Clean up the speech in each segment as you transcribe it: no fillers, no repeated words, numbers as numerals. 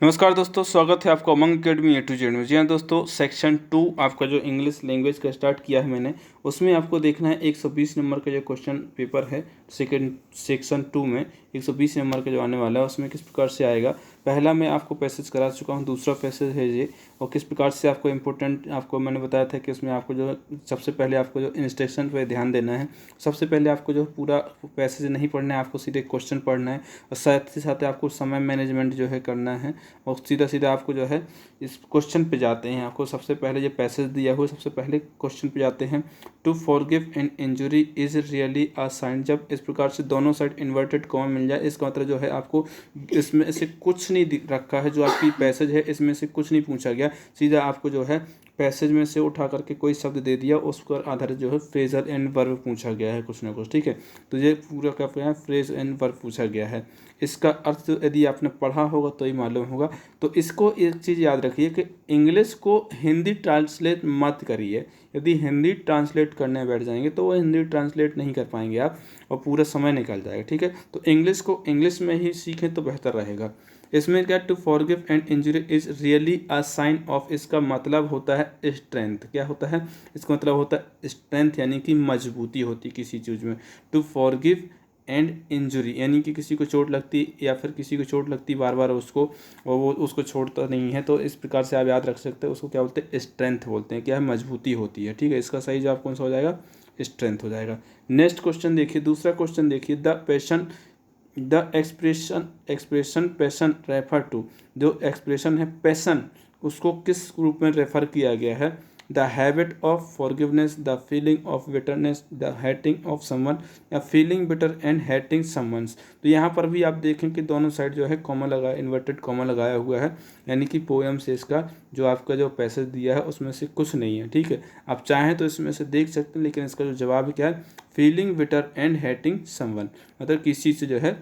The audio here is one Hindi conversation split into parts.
नमस्कार दोस्तों, स्वागत है आपका उमंग अकेडमी A to Z में। जी हाँ दोस्तों, सेक्शन 2 आपका जो इंग्लिश लैंग्वेज का स्टार्ट किया है मैंने, उसमें आपको देखना है 120 नंबर का जो क्वेश्चन पेपर है सेक्शन 2 में 120 नंबर का जो आने वाला है उसमें किस प्रकार से आएगा। पहला मैं आपको पैसेज करा चुका हूँ, दूसरा पैसेज है ये, और किस प्रकार से आपको इम्पोर्टेंट आपको मैंने बताया था कि उसमें आपको जो सबसे पहले आपको जो इंस्ट्रक्शन पर ध्यान देना है। सबसे पहले आपको जो पूरा पैसेज नहीं पढ़ना है, आपको सीधे क्वेश्चन पढ़ना है, और साथ ही साथ आपको समय मैनेजमेंट जो है करना है, और सीधा सीधा आपको जो है इस क्वेश्चन पे जाते हैं। आपको सबसे पहले जो पैसेज दिया हुआ सबसे पहले क्वेश्चन पे जाते हैं। To forgive an injury is really a sign. जब इस प्रकार से दोनों साइड इन्वर्टेड कॉमा मिल जाए, इसका मतलब जो है आपको इसमें से कुछ नहीं रखा है, जो आपकी पैसेज है इसमें से कुछ नहीं पूछा गया, सीधा आपको जो है पैसेज में से उठा करके कोई शब्द दे दिया, उस पर आधारित जो है फ्रेजल एंड वर्ब पूछा गया है कुछ ना कुछ। ठीक है, तो ये पूरा क्या है, फ्रेज एंड वर्ब पूछा गया है। इसका अर्थ यदि आपने पढ़ा होगा तो ही मालूम होगा। तो इसको एक चीज़ याद रखिए कि इंग्लिश को हिंदी ट्रांसलेट मत करिए। यदि हिंदी ट्रांसलेट करने बैठ जाएंगे तो वो हिंदी ट्रांसलेट नहीं कर पाएंगे आप, और पूरा समय निकल जाएगा। ठीक है, तो इंग्लिश को इंग्लिश में ही सीखें तो बेहतर रहेगा। इसमें क्या, to forgive and injury is really a sign of, इसका मतलब होता है स्ट्रेंथ। क्या होता है, इसका मतलब होता है स्ट्रेंथ, यानी कि मजबूती होती किसी चीज़ में। टू फॉरगिव एंड इंजुरी यानी कि किसी को चोट लगती, या फिर किसी को चोट लगती बार बार उसको, और वो उसको छोड़ता नहीं है, तो इस प्रकार से आप याद रख सकते हैं। उसको क्या बोलते हैं, स्ट्रेंथ बोलते हैं। क्या है, मजबूती होती है। ठीक है, इसका सही जवाब कौन सा हो जाएगा, स्ट्रेंथ हो जाएगा। नेक्स्ट क्वेश्चन देखिए, दूसरा क्वेश्चन देखिए, the expression passion refer to. जो एक्सप्रेशन है पैशन, उसको किस रूप में रेफर किया गया है। The habit of forgiveness, the feeling of bitterness, the hating of someone, या feeling bitter and hating someones. तो यहाँ पर भी आप देखें कि दोनों साइड जो है कॉमा लगाया, इन्वर्टेड कॉमा लगाया हुआ है, यानी कि पोएम से इसका जो आपका जो पैसेज दिया है उसमें से कुछ नहीं है। ठीक है, आप चाहें तो इसमें से देख सकते हैं, लेकिन इसका जो जवाब क्या है, feeling bitter and hating someone, मतलब किसी से जो है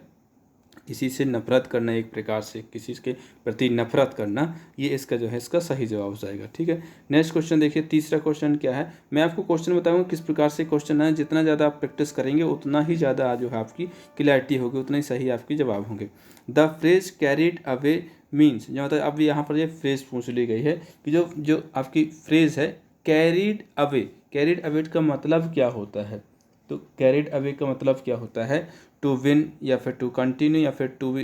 किसी से नफरत करना, एक प्रकार से किसी के प्रति नफरत करना, ये इसका जो है इसका सही जवाब हो जाएगा। ठीक है, नेक्स्ट क्वेश्चन देखिए, तीसरा क्वेश्चन क्या है। मैं आपको क्वेश्चन बताऊंगा किस प्रकार से क्वेश्चन है, जितना ज़्यादा आप प्रैक्टिस करेंगे उतना ही ज़्यादा जो है आपकी क्लैरिटी होगी, उतना ही सही आपके जवाब होंगे। The phrase carried away means, जो मतलब अब यहाँ पर ये फ्रेज पूछ ली गई है कि जो जो आपकी फ्रेज है कैरिड अवे, कैरिड अवे का मतलब क्या होता है। तो कैरिड अवे का मतलब क्या होता है, टू विन, या फिर टू कंटिन्यू, या फिर टू बी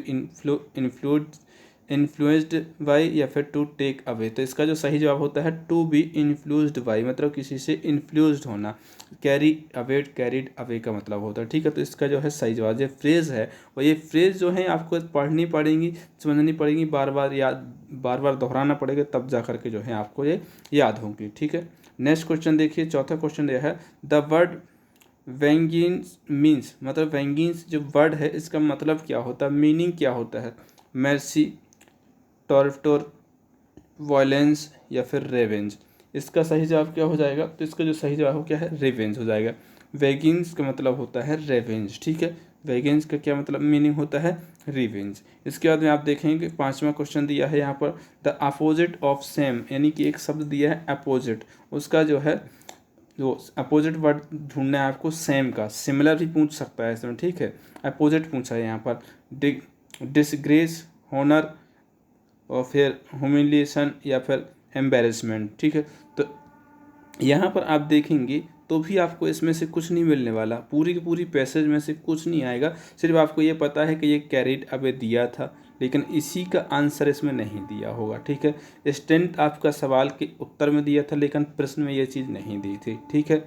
इन्फ्लुएंस्ड बाई, या फिर टू टेक अवे। तो इसका जो सही जवाब होता है टू बी इन्फ्लुएंस्ड बाई, मतलब किसी से इन्फ्लुएंस्ड होना। कैरिड अवे का मतलब होता है। ठीक है, तो इसका जो है सही जवाब, ये फ्रेज है, और ये फ्रेज जो है आपको पढ़नी पड़ेगी, समझनी पड़ेगी, बार बार दोहराना पड़ेगा, तब जा करके जो है आपको ये याद होंगी। ठीक है, नेक्स्ट क्वेश्चन देखिए, चौथा क्वेश्चन यह है, द वर्ड वेंगिन्स मीन्स, मतलब वेंगिन्स जो वर्ड है इसका मतलब क्या होता है, मीनिंग क्या होता है। मेर्सी, टॉर्टोर, वायलेंस, या फिर रेवेंज। इसका सही जवाब क्या हो जाएगा, तो इसका जो सही जवाब हो क्या है, रेवेंज हो जाएगा। वेगिन्स का मतलब होता है रेवेंज। ठीक है, वेगिन्स का क्या मतलब मीनिंग होता है, रिवेंज। इसके बाद में आप देखेंगे पांचवा क्वेश्चन दिया है यहाँ पर, द अपोजिट ऑफ सेम, यानी कि एक शब्द दिया है अपोजिट, उसका जो है जो अपोजिट वर्ड ढूंढना है आपको, सेम का, सिमिलर भी पूछ सकता है इसमें। ठीक है, अपोजिट पूछा है यहाँ पर, डिसग्रेस, होनर, और फिर ह्यूमिलिएशन, या फिर एम्बेरसमेंट। ठीक है, तो यहाँ पर आप देखेंगे तो भी आपको इसमें से कुछ नहीं मिलने वाला, पूरी की पूरी पैसेज में से कुछ नहीं आएगा। सिर्फ आपको ये पता है कि ये कैरिड अवे दिया था, लेकिन इसी का आंसर इसमें नहीं दिया होगा। ठीक है, स्टेंट आपका सवाल के उत्तर में दिया था, लेकिन प्रश्न में ये चीज़ नहीं दी थी। ठीक है,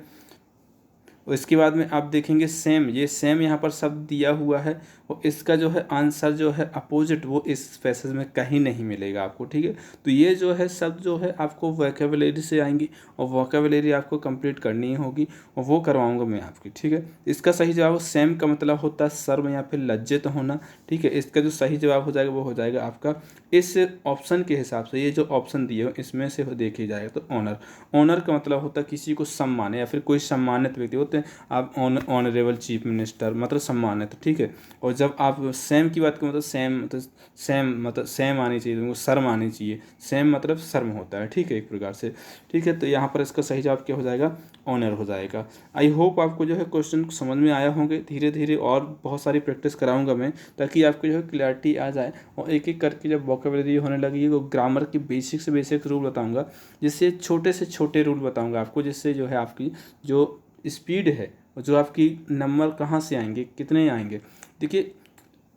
और इसके बाद में आप देखेंगे सेम, ये सेम यहाँ पर शब्द दिया हुआ है, और इसका जो है आंसर जो है अपोजिट, वो इस पैसेज में कहीं नहीं मिलेगा आपको। ठीक है, तो ये जो है शब्द जो है आपको वोकैबुलरी से आएंगी, और वोकैबुलरी आपको कंप्लीट करनी ही होगी, और वो करवाऊंगा मैं आपकी। ठीक है, इसका सही जवाब सेम का मतलब होता है शर्म या फिर लज्जित होना। ठीक है, इसका जो सही जवाब हो जाएगा वो हो जाएगा आपका, इस ऑप्शन के हिसाब से, ये जो ऑप्शन दिए हो इसमें से देखी जाए तो ऑनर। ऑनर का मतलब होता है किसी को सम्मान, या फिर कोई सम्मानित व्यक्ति हो, होते हैं, आप ऑनरेबल चीफ मिनिस्टर मतलब सम्मानित, ठीक है। और जब आप सेम की बात करें मतलब सेम आनी चाहिए, तुमको शर्म आनी चाहिए। सेम मतलब शर्म होता है, ठीक है, एक प्रकार से, ठीक है। तो यहाँ पर इसका सही जवाब क्या हो जाएगा, ऑनर हो जाएगा। आई होप आपको जो है क्वेश्चन समझ में आया होंगे। धीरे धीरे और बहुत सारी प्रैक्टिस कराऊंगा मैं, ताकि आपको जो है क्लैरिटी आ जाए। और एक एक करके जब वोकेबलरी होने लगी तो ग्रामर की बेसिक से बेसिक रूल बताऊंगा, जिससे छोटे से छोटे रूल बताऊंगा आपको, जिससे जो है आपकी जो स्पीड है, जो आपकी नंबर कहाँ से आएंगे, कितने आएंगे। देखिए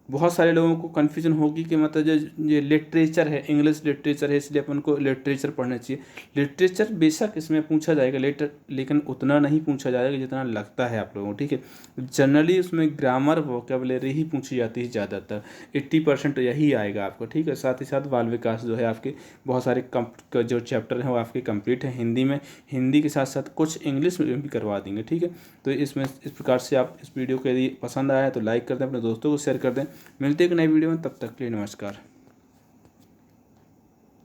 बहुत सारे लोगों को कन्फ्यूजन होगी कि मतलब जो ये लिटरेचर है, इंग्लिश लिटरेचर है, इसलिए अपन को लिटरेचर पढ़ना चाहिए। लिटरेचर बेशक इसमें पूछा जाएगा लेकिन उतना नहीं पूछा जाएगा जितना लगता है आप लोगों को, ठीक है। जनरली उसमें ग्रामर वोकेबलरी ही पूछी जाती है ज़्यादातर, 80% यही आएगा आपको, ठीक है। साथ ही साथ बाल विकास जो है आपके बहुत सारे जो चैप्टर हैं वो आपके कंप्लीट है हिंदी में, हिंदी के साथ साथ कुछ इंग्लिश में भी करवा देंगे, ठीक है। तो इसमें इस प्रकार से आप इस वीडियो को यदि पसंद आया तो लाइक कर दें, अपने दोस्तों को शेयर कर दें। मिलते हैं एक नई वीडियो में, तब तक के लिए नमस्कार।